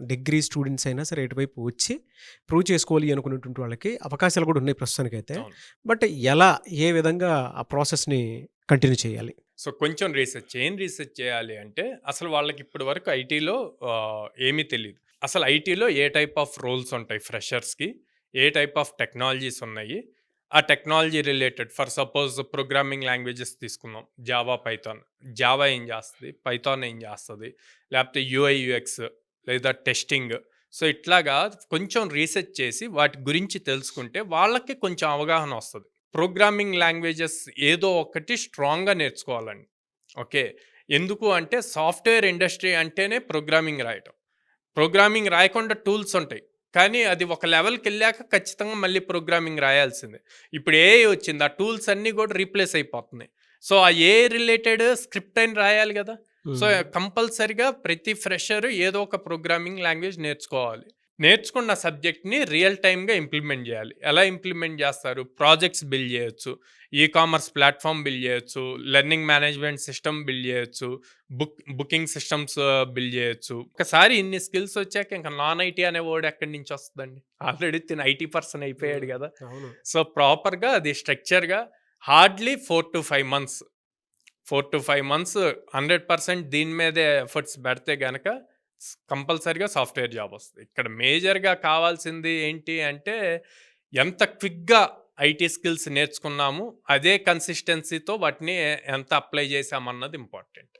Degree students అయినా సరే ఇటువైపు వచ్చి ప్రూవ్ చేసుకోవాలి అనుకునేటువంటి వాళ్ళకి అవకాశాలు కూడా ఉన్నాయి ప్రస్తుతానికైతే. అవును. బట్ ఎలా, ఏ విధంగా ఆ ప్రాసెస్‌ని కంటిన్యూ చేయాలి? సో, కొంచెం రీసెర్చ్. ఏం రీసెర్చ్ చేయాలి అంటే, అసలు వాళ్ళకి ఇప్పటి వరకు ఐటీలో ఏమీ తెలీదు. అసలు ఐటీలో ఏ టైప్ ఆఫ్ రోల్స్ ఉంటాయి ఫ్రెషర్స్‌కి, ఏ టైప్ ఆఫ్ టెక్నాలజీస్ ఉన్నాయి, ఆ technology related for suppose programming languages తీసుకుందాం. Java, Python. జావా ఏం చేస్తది? పైథాన్ ఏం చేస్తది? లేకపోతే యూఐ, యూఎక్స్ లేదా టెస్టింగ్. సో, ఇట్లాగా కొంచెం రీసెర్చ్ చేసి వాటి గురించి తెలుసుకుంటే వాళ్ళకి కొంచెం అవగాహన వస్తది. ప్రోగ్రామింగ్ లాంగ్వేజెస్ ఏదో ఒకటి స్ట్రాంగ్‌గా నేర్చుకోవాలండి. ఓకే. ఎందుకు అంటే సాఫ్ట్‌వేర్ ఇండస్ట్రీ అంటేనే ప్రోగ్రామింగ్ రాయటం. ప్రోగ్రామింగ్ రాయకుండా టూల్స్ ఉంటాయి. కానీ అది ఒక లెవెల్‌కెళ్ళాక ఖచ్చితంగా మళ్ళీ ప్రోగ్రామింగ్ రాయాల్సిందే. ఇప్పుడు ఏఐ వచ్చింది. ఆ టూల్స్ అన్నీ కూడా రీప్లేస్ అయిపోతున్నాయి. సో, ఆ ఏఐ రిలేటెడ్ స్క్రిప్ట్ అయిన రాయాలి గదా! సో, హ్మ్. కంపల్సరీగా ప్రతి ఫ్రెషర్ ఏదో ఒక ప్రోగ్రామింగ్ లాంగ్వేజ్ నేర్చుకోవాలి. నేర్చుకున్న సబ్జెక్ట్‌ని రియల్ టైమ్‌గా ఇంప్లిమెంట్ జేయాలి. ఎలా ఇంప్లిమెంట్ జేస్తారు? ప్రాజెక్ట్స్ బిల్డ్ జేయొచ్చు. కామర్స్ ప్లాట్‌ఫార్మ్ బిల్డ్ జేయొచ్చు. లెర్నింగ్ మేనేజ్‌మెంట్ సిస్టమ్ బిల్డ్ జేయొచ్చు. బుకింగ్ సిస్టమ్స్ బిల్డ్ జేయొచ్చు. ఒకసారి ఇన్ని స్కిల్స్ వచ్చాక ఇంక నాన్ ఐటీ అనే వర్డ్ ఎక్కడి నుంచి వస్తదండి? ఆల్రెడీ తిను ఐటీ పర్సన్ అయిపోయాడు హ్మ్. గదా! అవును. సో, ప్రాపర్‌గా అది స్ట్రక్చర్‌గా హార్డ్‌లీ 4-5 మంత్స్. 4-5 మంత్స్ 100% దీని మీదే ఎఫర్ట్స్ పెడితే గనక కంపల్సరీగా సాఫ్ట్‌వేర్ జాబ్ వస్తది. ఇక్కడ మేజర్‌గా కావాల్సింది ఏంటి అంటే, ఎంత క్విక్‌గా ఐటీ స్కిల్స్ నేర్చుకున్నాము, అదే కన్సిస్టెన్సీతో వాటిని ఎంత అప్లై చేశామన్నది ఇంపార్టెంట్.